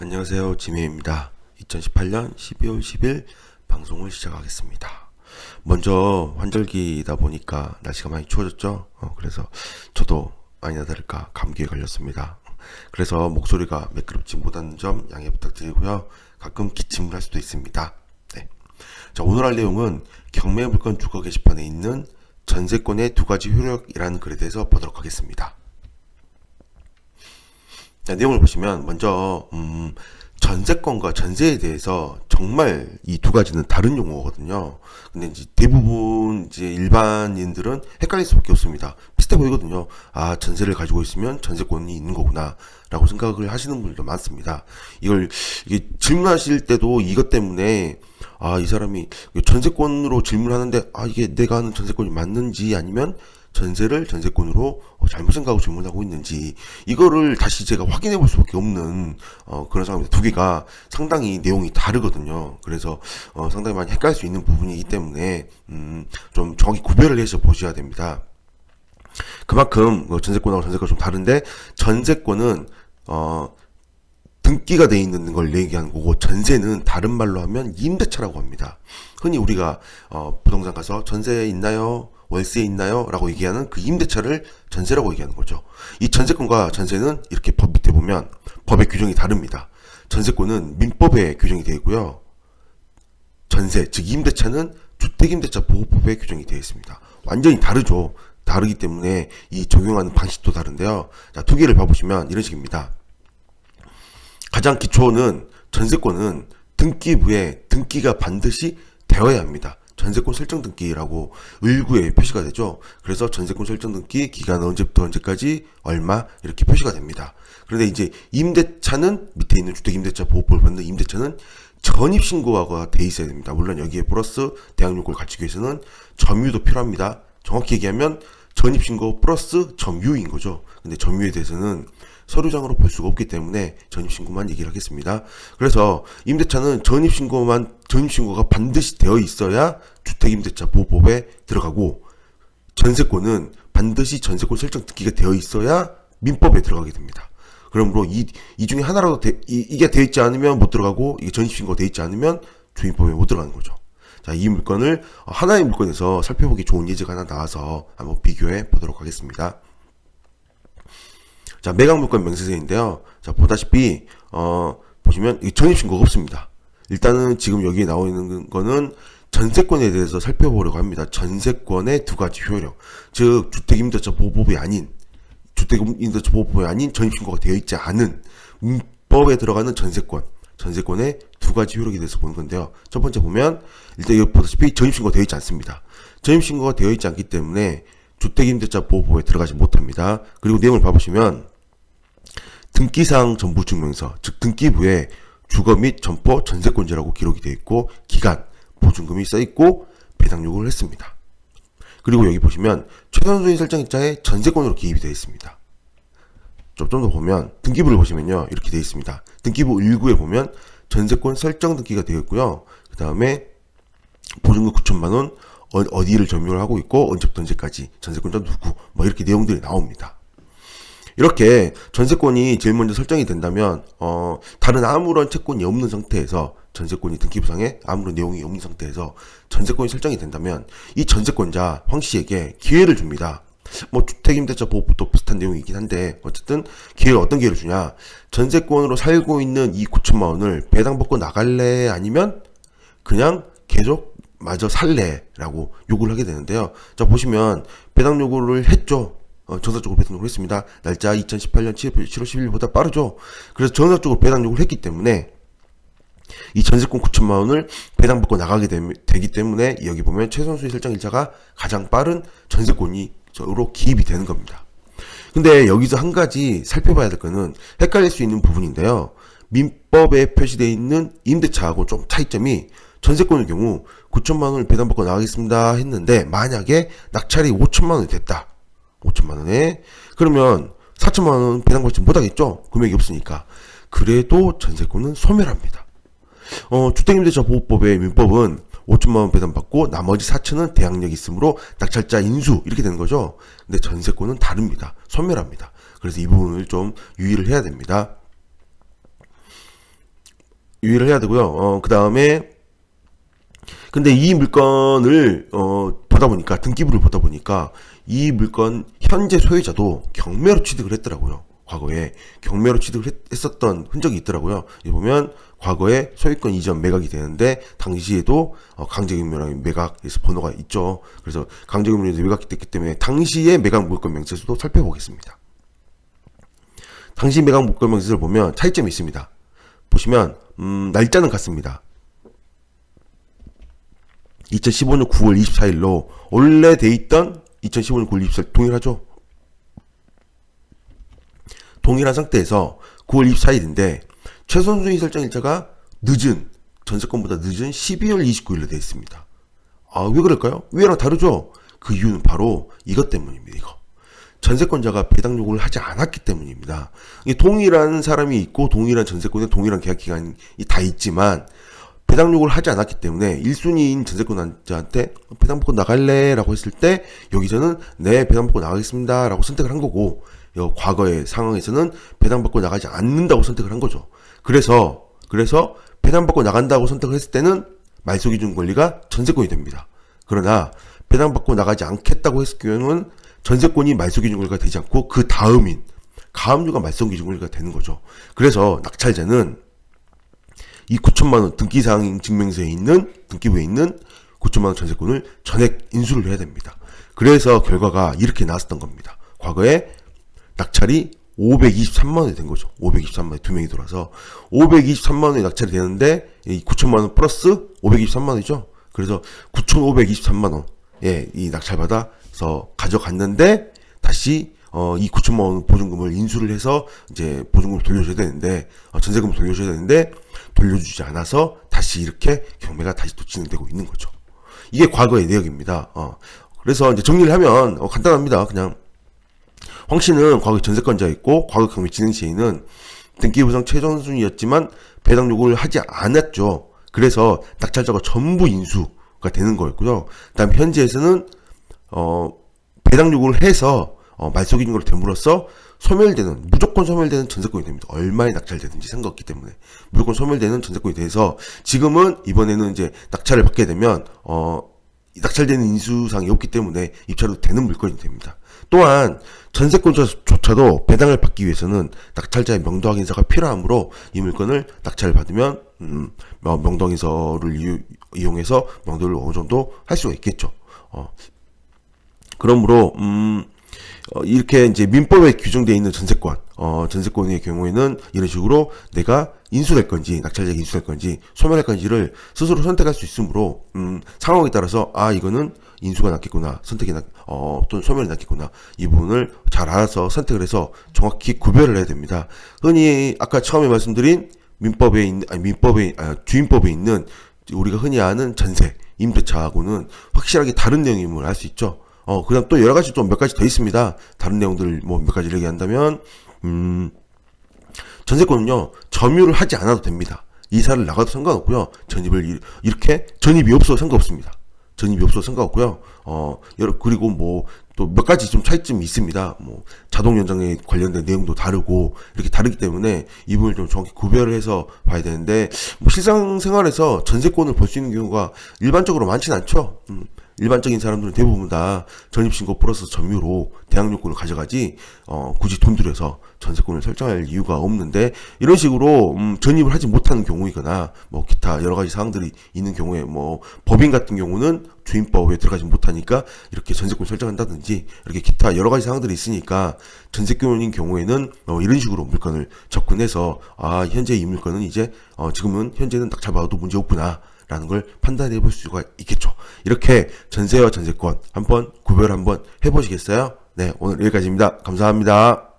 안녕하세요. 지메입니다. 2018년 12월 10일 방송을 시작하겠습니다. 먼저 환절기다 보니까 날씨가 많이 추워졌죠. 그래서 저도 아니나 다를까 감기에 걸렸습니다. 그래서 목소리가 매끄럽지 못한 점 양해 부탁드리고요. 가끔 기침을 할 수도 있습니다. 네. 자, 오늘 할 내용은 경매물건 주거 게시판에 있는 전세권의 두 가지 효력이라는 글에 대해서 보도록 하겠습니다. 자, 내용을 보시면 먼저 전세권과 전세에 대해서 정말 이 두 가지는 다른 용어거든요. 근데 이제 대부분 이제 일반인들은 헷갈릴 수밖에 없습니다. 비슷해 보이거든요. 아, 전세를 가지고 있으면 전세권이 있는 거구나라고 생각을 하시는 분들도 많습니다. 이게 질문하실 때도 이것 때문에 이 사람이 전세권으로 질문하는데 이게 내가 하는 전세권이 맞는지 아니면 전세를 전세권으로 잘못 생각하고 질문하고 있는지 이거를 다시 제가 확인해 볼 수밖에 없는 그런 상황입니다. 두 개가 상당히 내용이 다르거든요. 그래서 상당히 많이 헷갈릴 수 있는 부분이기 때문에 좀 정확히 구별을 해서 보셔야 됩니다. 그만큼 전세권하고 전세가 좀 다른데, 전세권은 등기가 돼 있는 걸 얘기하는 거고, 전세는 다른 말로 하면 임대차라고 합니다. 흔히 우리가 부동산 가서 전세 있나요? 월세 있나요? 라고 얘기하는 그 임대차를 전세라고 얘기하는 거죠. 이 전세권과 전세는 이렇게 법 밑에 보면 법의 규정이 다릅니다. 전세권은 민법에 규정이 되어 있고요. 전세, 즉 임대차는 주택임대차 보호법에 규정이 되어 있습니다. 완전히 다르죠. 다르기 때문에 이 적용하는 방식도 다른데요. 자, 두 개를 봐보시면 이런 식입니다. 가장 기초는 전세권은 등기부에 등기가 반드시 되어야 합니다. 전세권 설정 등기라고 을구에 표시가 되죠. 그래서 전세권 설정 등기 기간 언제부터 언제까지 얼마 이렇게 표시가 됩니다. 그런데 이제 임대차는 밑에 있는 주택임대차 보호법을 받는 임대차는 전입신고가 돼 있어야 됩니다. 물론 여기에 플러스 대항 요건을 갖추기 위해서는 점유도 필요합니다. 정확히 얘기하면 전입신고 플러스 점유인 거죠. 근데 점유에 대해서는 서류장으로 볼 수가 없기 때문에 전입신고만 얘기를 하겠습니다. 그래서 임대차는 전입신고가 반드시 되어 있어야 주택임대차 보호법에 들어가고, 전세권은 반드시 전세권 설정 등기가 되어 있어야 민법에 들어가게 됩니다. 그러므로 이 중에 하나라도 이게 되어 있지 않으면 못 들어가고, 이게 전입신고가 되어 있지 않으면 주민법에 못 들어가는 거죠. 자, 이 물건을 하나의 물건에서 살펴보기 좋은 예제가 하나 나와서 한번 비교해 보도록 하겠습니다. 자, 매각물건 명세서인데요. 자, 보다시피 보시면 전입신고가 없습니다. 일단은 지금 여기에 나와 있는 거는 전세권에 대해서 살펴보려고 합니다. 전세권의 두 가지 효력, 즉 주택임대차 보호법이 아닌 전입신고가 되어 있지 않은 민법에 들어가는 전세권의 두 가지 효력에 대해서 보는 건데요. 첫 번째 보면 일단 여기 보다시피 전입신고가 되어 있지 않습니다. 전입신고가 되어 있지 않기 때문에 주택임대차 보호법에 들어가지 못합니다. 그리고 내용을 봐보시면 등기사항 전부증명서, 즉 등기부에 주거 및 점포 전세권자라고 기록이 되어 있고, 기간, 보증금이 써있고, 배당 요구를 했습니다. 그리고 여기 보시면 최선수인 설정일자에 전세권으로 기입이 되어 있습니다. 좀 더 보면 등기부를 보시면요, 이렇게 되어 있습니다. 등기부 1구에 보면 전세권 설정 등기가 되어 있고요. 그 다음에 보증금 9천만원, 어디를 점유를 하고 있고 언제부터 언제까지, 전세권자 누구, 이렇게 내용들이 나옵니다. 이렇게 전세권이 제일 먼저 설정이 된다면 다른 아무런 채권이 없는 상태에서, 전세권이 등기부상에 아무런 내용이 없는 상태에서 전세권이 설정이 된다면 이 전세권자 황씨에게 기회를 줍니다. 주택임대차 보호법도 비슷한 내용이긴 한데 어쨌든 어떤 기회를 주냐, 전세권으로 살고 있는 이 9천만 원을 배당받고 나갈래, 아니면 그냥 계속 마저 살래라고 요구를 하게 되는데요. 자, 보시면 배당 요구를 했죠. 정상적으로 배당 요구를 했습니다. 날짜 2018년 7월 10일보다 빠르죠. 그래서 정상적으로 배당 요구를 했기 때문에 이 전세권 9천만 원을 배당받고 나가게 되기 때문에 여기 보면 최선수의 설정일자가 가장 빠른 전세권으로 기입이 되는 겁니다. 근데 여기서 한 가지 살펴봐야 될 거는 헷갈릴 수 있는 부분인데요. 민법에 표시되어 있는 임대차하고 좀 차이점이, 전세권의 경우 9천만 원을 배당받고 나가겠습니다 했는데 만약에 낙찰이 5천만 원이 됐다. 5천만 원에 그러면 4천만 원은 배당받지 못하겠죠. 금액이 없으니까. 그래도 전세권은 소멸합니다. 주택임대차 보호법의 민법은 5천만 원 배당받고 나머지 4천은 대항력이 있으므로 낙찰자 인수 이렇게 되는 거죠. 근데 전세권은 다릅니다. 소멸합니다. 그래서 이 부분을 좀 유의를 해야 됩니다. 유의를 해야 되고요. 그 다음에 근데 이 물건을 보다 보니까 등기부를 보다 보니까 이 물건 현재 소유자도 경매로 취득을 했더라고요. 과거에 경매로 취득을 했었던 흔적이 있더라고요. 여기 보면 과거에 소유권 이전 매각이 되는데 당시에도 강제경매랑 매각에서 번호가 있죠. 그래서 강제경매에서 매각이 됐기 때문에 당시의 매각 물건 명세서도 살펴보겠습니다. 당시 매각 물건 명세서를 보면 차이점이 있습니다. 보시면 날짜는 같습니다. 2015년 9월 24일로 원래 돼 있던 2015년 9월 24일 동일하죠. 동일한 상태에서 9월 24일인데 최선순위 설정 일자가 늦은 전세권보다 늦은 12월 29일로 되어 있습니다. 왜 그럴까요? 위에랑 다르죠? 그 이유는 바로 이것 때문입니다. 이거 전세권자가 배당 요구를 하지 않았기 때문입니다. 이게 동일한 사람이 있고 동일한 전세권에 동일한 계약 기간이 다 있지만 배당 요구를 하지 않았기 때문에 1순위인 전세권자한테 배당 받고 나갈래? 라고 했을 때 여기서는 네 배당 받고 나가겠습니다 라고 선택을 한 거고 과거의 상황에서는 배당 받고 나가지 않는다고 선택을 한 거죠. 그래서 배당 받고 나간다고 선택을 했을 때는 말소기준 권리가 전세권이 됩니다. 그러나 배당 받고 나가지 않겠다고 했을 경우는 전세권이 말소기준 권리가 되지 않고 그 다음인 가압류가 말소기준 권리가 되는 거죠. 그래서 낙찰자는 이 9천만원 등기사항 증명서에 있는 등기부에 있는 9천만원 전세권을 전액 인수를 해야 됩니다. 그래서 결과가 이렇게 나왔던 겁니다. 과거에 낙찰이 523만원이 된 거죠. 523만원에 두 명이 들어와서 523만원이 낙찰이 되는데 이 9천만원 플러스 523만원이죠. 그래서 9,523만원 이 낙찰받아서 가져갔는데 다시 이 9천만원 보증금을 인수를 해서 이제 보증금을 돌려줘야 되는데 전세금을 돌려줘야 되는데 돌려주지 않아서 다시 이렇게 경매가 다시 또 진행되고 있는 거죠. 이게 과거의 내역입니다. 그래서 이제 정리를 하면 간단합니다. 그냥 황 씨는 과거 전세권자였고 과거 경매 진행 시에는 등기부상 최종순위였지만 배당 요구를 하지 않았죠. 그래서 낙찰자가 전부 인수가 되는 거였고요. 그다음 현재에서는 배당 요구를 해서 말소기준으로 됨으로써 무조건 소멸되는 전세권이 됩니다. 얼마에 낙찰되든지 상관없기 때문에 무조건 소멸되는 전세권이 돼서 지금은 이번에는 이제 낙찰을 받게 되면 낙찰되는 인수상이 없기 때문에 입찰도 되는 물건이 됩니다. 또한 전세권자조차도 배당을 받기 위해서는 낙찰자의 명도확인서가 필요하므로 이 물건을 낙찰을 받으면 명도확인서를 이용해서 명도를 어느 정도 할 수가 있겠죠. 그러므로 이렇게 이제 민법에 규정되어 있는 전세권의 경우에는 이런 식으로 내가 인수될 건지 낙찰자가 인수될 건지 소멸할 건지를 스스로 선택할 수 있으므로 상황에 따라서 이거는 인수가 낫겠구나 또는 소멸이 낫겠구나 이 부분을 잘 알아서 선택을 해서 정확히 구별을 해야 됩니다. 흔히 아까 처음에 말씀드린 주임법에 있는 우리가 흔히 아는 전세 임대차하고는 확실하게 다른 내용임을 알 수 있죠. 그 다음 또 여러 가지 좀 몇 가지 더 있습니다. 다른 내용들 몇 가지를 얘기한다면, 전세권은요, 점유를 하지 않아도 됩니다. 이사를 나가도 상관없고요. 전입이 없어도 상관없습니다. 전입이 없어도 상관없고요. 그리고 또 몇 가지 좀 차이점이 있습니다. 자동 연장에 관련된 내용도 다르고, 이렇게 다르기 때문에 이 부분을 좀 정확히 구별을 해서 봐야 되는데, 실상생활에서 전세권을 볼 수 있는 경우가 일반적으로 많지는 않죠. 일반적인 사람들은 대부분 다 전입신고 플러스 점유로 대항요건을 가져가지 굳이 돈 들여서 전세권을 설정할 이유가 없는데 이런 식으로 전입을 하지 못하는 경우이거나 기타 여러 가지 사항들이 있는 경우에 법인 같은 경우는 주임법에 들어가지 못하니까 이렇게 전세권 설정한다든지 이렇게 기타 여러 가지 사항들이 있으니까 전세권인 경우에는 이런 식으로 물건을 접근해서 현재 이 물건은 이제 지금은 현재는 낙찰받아도 문제 없구나 라는 걸 판단해 볼 수가 있겠죠. 이렇게 전세와 전세권 한번 구별 한번 해보시겠어요? 네, 오늘 여기까지입니다. 감사합니다.